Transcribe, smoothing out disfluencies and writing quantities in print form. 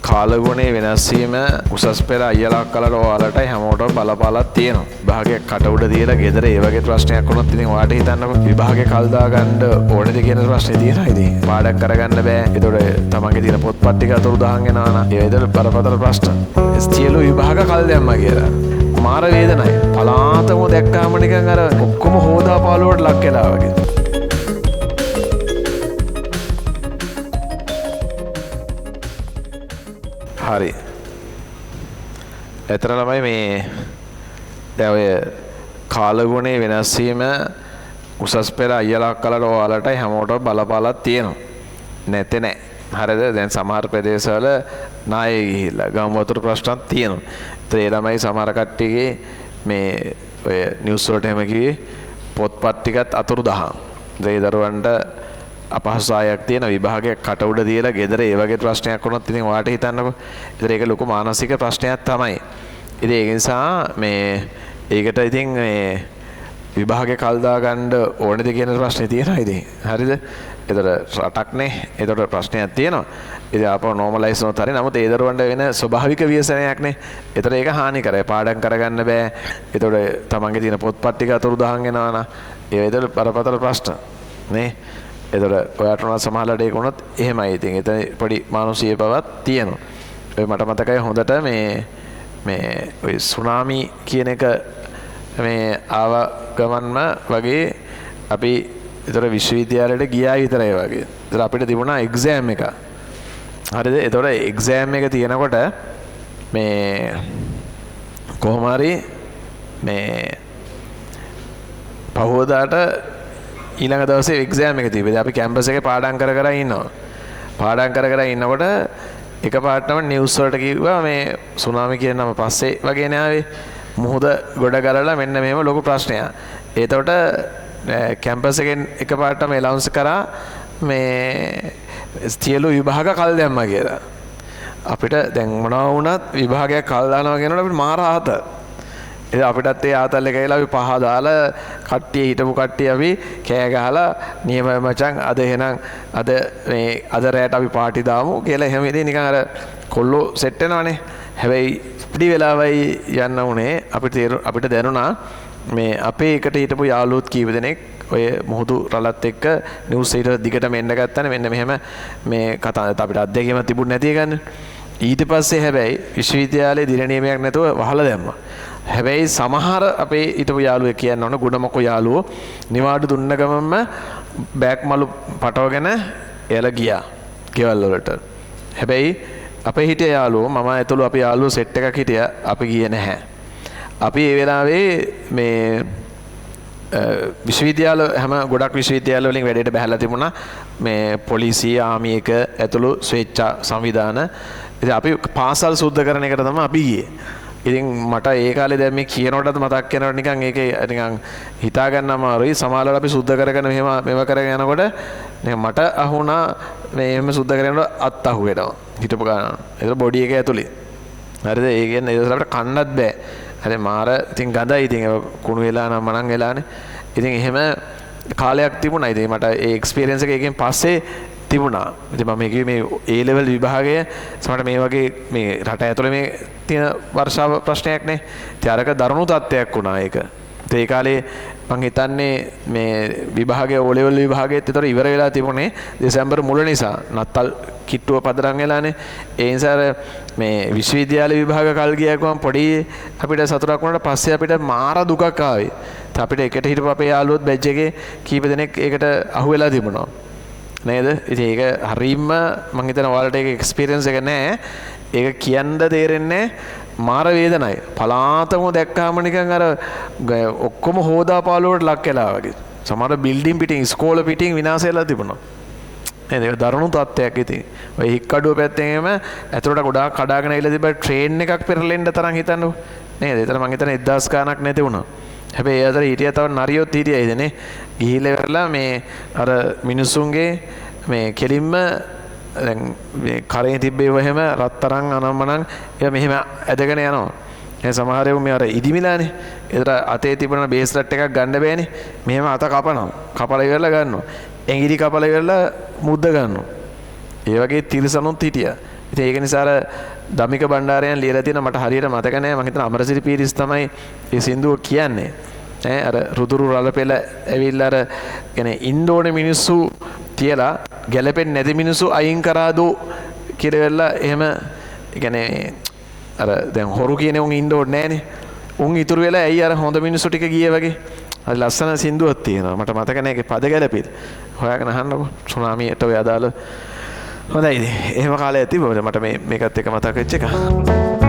කාලගුණේ වෙනස් වීම උසස් පෙළ අයියලා අක්කලාට ඔයාලටයි හැමෝටම බලපාලක් තියෙනවා. විභාගයක් කට උඩ තියලා ගෙදර ඒ වගේ ප්‍රශ්නයක් වුණොත් ඉතින් ඔයාලට හිතන්නකො විභාගේ කල් දා ගන්න ඕනේද කියන ප්‍රශ්නේ තියෙනවා ඉතින්. පාඩම් කරගන්න බෑ. ඒතකොට තමන්ගේ තියෙන පොත්පත් ටික අතුරුදහන් වෙනවා නම් ඒ විතර බරපතල ප්‍රශ්න. සියලු විභාග කල් දැම්මා කියලා. මාර වේදනයි. පලාතම දැක්කාම නිකන් අර ඔක්කොම හොදා පාළුවට ලක් වෙලා වගේ. හරි. එතන ළමයි මේ දැන් ඔය කාලගුණේ වෙනස් වීම උසස් පෙළ අයියලා අක්කලාට ඔයාලටයි හැමෝටම බලපාලක් තියෙනවා. නැත්තේ නෑ. හරිද? දැන් සමහර ප්‍රදේශවල නායේ ගිහිල්ලා ගම් වතුර ප්‍රශ්නක් තියෙනවා. ඒ ළමයි සමහර කට්ටියගේ මේ ඔය නිවුස් වලට එහෙම කිව්වේ පොත්පත් ටිකත් අතුරුදහන්. ඒ දරුවන්ට අපහසුතාවයක් තියෙන විභාගයක් කට උඩ තියලා ගෙදර ඒ වගේ ප්‍රශ්නයක් වුණොත් ඉතින් ඔයාලට හිතන්නකො. ඒතර ඒක ලොකු මානසික ප්‍රශ්නයක් තමයි. ඉතින් ඒ නිසා මේ ඒකට ඉතින් මේ විභාගේ කල් දා ගන්න ඕනේද කියන ප්‍රශ්නේ තියෙනවා ඉතින්. හරිද? ඒතර රටක්නේ. ඒතර ප්‍රශ්නයක් තියෙනවා. ඉතින් ආපහු normalize වුණොත් හරි. නමුත් ඒ දරුවන්ට වෙන ස්වභාවික ව්‍යසනයක්නේ. ඒතර ඒක හානි කරයි. පාඩම් කරගන්න බෑ. ඒතර තමන්ගේ තියෙන පොත්පත් ටික අතුරුදහන් වෙනවා නා. ඒ විතර බරපතල ප්‍රශ්න. නේ? එතකොට ඔයාට උනා සමහරවිට ඒක වුණොත් එහෙමයි. ඉතින් එතන පොඩි මානසික බවක් තියෙනවා. ඔය මට මතකයි හොඳට මේ ඔය සුනාමි කියන එක මේ ආව ගමන්ම වගේ අපි ඒතර විශ්වවිද්‍යාලයට ගියා විතරයි වගේ. ඒතර අපිට තිබුණා එක්සෑම් එක. හරිද? ඒතකොට එක්සෑම් එක තියෙනකොට මේ කොහොම හරි මේ පහවදාට ඊළඟ දවසේ එක්සෑම් එක තිබෙද අපි කැම්පස් එකේ පාඩම් කර ඉන්නවා. පාඩම් කර ඉන්නකොට එකපාරටම නිවුස් වලට කිව්වා මේ සුනාමි කියන නම පස්සේ වගේ නාවේ මුහුද ගොඩ ගලලා මෙන්න මෙහෙම ලොකු ප්‍රශ්නයක්. ඒතකොට කැම්පස් එකෙන් එකපාරටම එලවුන්ස් කරා මේ සියලු විභාග කල් දැම්මා කියලා. අපිට දැන් මොනවා වුණත් විභාගයක් කල් දානවා කියනකොට අපිට මාර ආත. ඒ අපිටත් ඒ ආතල් එක ඇවිල්ලා අපි පහ දාලා කට්ටිය හිටපු කට්ටිය අපි කෑ ගහලා නියමයි මචං අද එහෙනම් අද මේ අද රැට අපි පාටි දාමු කියලා එහෙම ඉතින් නිකන් අර කොල්ලෝ සෙට් වෙනවනේ. හැබැයි පිටි වෙලාවයි යන්න උනේ අපිට දැනුණා මේ අපේ එකට හිටපු යාළුවොත් කීප දෙනෙක් ඔය මුහුදු රළත් එක්ක නිවුස් එක දිගටම එන්න ගත්තානේ මෙන්න මෙහෙම මේ කතා අපිට අත්දැකීම තිබුණ නැති ගන්න. ඊට පස්සේ හැබැයි විශ්වවිද්‍යාලයේ දින නියමයක් නැතුව වහලා දැම්මා. හැබැයි සමහර අපේ හිටපු යාළුවෙක් කියන්න ඕන ගුණමොකෝ යාළුවෝ නිවාඩු දුන්න ගමන්ම බෑග් මලු පටවගෙන එයාලා ගියා ගෙවල් වලට. හැබැයි අපේ හිටිය යාළුවෝ මම ඇතුළු අපි යාළුවෝ සෙට් එකක් හිටියා අපි ගියේ නැහැ. අපි ඒ වෙලාවේ මේ විශ්වවිද්‍යාල හැම ගොඩක් විශ්වවිද්‍යාල වලින් වැඩේට බහැලා තිබුණා මේ පොලිසිය ආමි එක ඇතුළු ස්වේච්ඡා සංවිධාන. ඉතින් අපි පාසල් සුද්ධ කරන එකට තමයි අපි ගියේ. ඉතින් මට ඒ කාලේ දැන් මේ කියනකොටත් මතක් වෙනකොට නිකන් ඒකේ නිකන් හිතා ගන්න අමාරුයි. සමහරවල් අපි සුද්ධ කරගෙන මෙව කරගෙන යනකොට නිකන් මට අහුණා මේ එහෙම සුද්ධ කරනකොට අත් අහු වෙනවා. හිටපු ගන්න. ඒක බොඩි එක ඇතුලේ. හරිද? ඒ කියන්නේ ඒක අපිට කන්නත් බෑ. හරි මාර ඉතින් ගඳයි. ඉතින් ඒක කුණු වෙලා නම් මනන් වෙලානේ. ඉතින් එහෙම කාලයක් තිබුණා. ඉතින් මට ඒ එක්ස්පීරියන්ස් එක එකෙන් පස්සේ තිබුණා. ඉතින් මම කිව්වේ මේ A level විභාගය සමහරට මේ වගේ මේ රට ඇතුලේ මේ තියෙන වර්ෂාව ප්‍රශ්නයක් නේ. ඉතින් අරක දරුණු තත්ත්වයක් වුණා ඒක. ඒ කාලේ මං හිතන්නේ මේ විභාගයේ O level විභාගයේත් ඒතර ඉවර වෙලා තිබුණේ දෙසැම්බර් මුල නිසා. නත්තල් කිට්ටුව පදරම් වෙලානේ. ඒ නිසා මේ විශ්වවිද්‍යාල විභාග කල් ගියාකම පොඩි අපිට සතුටක් වුණාට පස්සේ අපිට මාර දුකක් ආවේ. අපිට එකට හිටපු අපේ යාළුවොත් බැච් එකේ කීප දෙනෙක් ඒකට අහු වෙලා තිබුණා. නේද? ඉතින් ඒක හරීම මම හිතනවා ඔයාලට ඒක එක්ස්පීරියන්ස් එක නෑ. ඒක කියන්න තේරෙන්නේ මාර වේදනයි. පලාතම දැක්කාම නිකන් අර ඔක්කොම හොදා පාළුවට ලක් වෙලා වගේ. සමහර බිල්ඩින් පිටින් ඉස්කෝල පිටින් විනාශ වෙලා තිබුණා. නේද? ඒක දරුණු තත්ත්වයක් ඉතින්. ඔය හික්කඩුව පැත්තෙන් එම ඇතුළට ගොඩාක් කඩාගෙන ඇවිල්ලා තිබ්බ ට්‍රේන් එකක් පෙරලෙන්න තරම් හිතන්නකො. නේද? ඒතර මම හිතන්නේ 1000 ගාණක් නැති වුණා. හැබැයි ඒ අතර හිටියා තව නරියොත් හිටියා ඉතින්නේ. ගිහිල්ලා ඉවරලා මේ අර මිනිස්සුන්ගේ මේ කෙලින්ම දැන් මේ කරේ තිබ්බේව එහෙම රත්තරන් අනම්මනම් ඒක මෙහෙම ඇදගෙන යනවා. ඒ සමහර ඒවා මේ අර ඉදිමිලානේ. ඒතර අතේ තිබුණ බේස්ලට් එකක් ගන්න බෑනේ. මෙහෙම අත කපනවා. කපලා ඉවරලා ගන්නවා. ඇඟිලි කපලා ඉවරලා මුද්ද ගන්නවා. ඒ වගේ තිරසනුත් හිටියා. ඉතින් ඒක නිසා අර දමික බණ්ඩාරයන් ලියලා තියෙන මට හරියට මතක නැහැ. මම හිතන අමරසිරි පීරිස් තමයි මේ සින්දුව කියන්නේ. අර රුදුරු රළ පෙළ ඇවිල්ලා අර කියන්නේ ඉන්න ඕනේ මිනිස්සු තියලා ගැලපෙන්නේ නැති මිනිස්සු අයින් කරාදෝ කියලා වෙලා එහෙම කියන්නේ අර දැන් හොරු කියන උන් ඉන්න ඕනේ නැහනේ. උන් ඉතුරු වෙලා ඇයි අර හොඳ මිනිස්සු ටික ගියේ වගේ. හරි ලස්සන සින්දුවක් තියෙනවා. මට මතක නැහැ ඒකේ පද ගැලපෙන්නේ. හොයාගෙන අහන්නකෝ. සුනාමියට ඔය අදාළ හොඳයි. එහෙම කාලයක් තිබුණා මට මේකත් එක මතක වෙච්ච එක.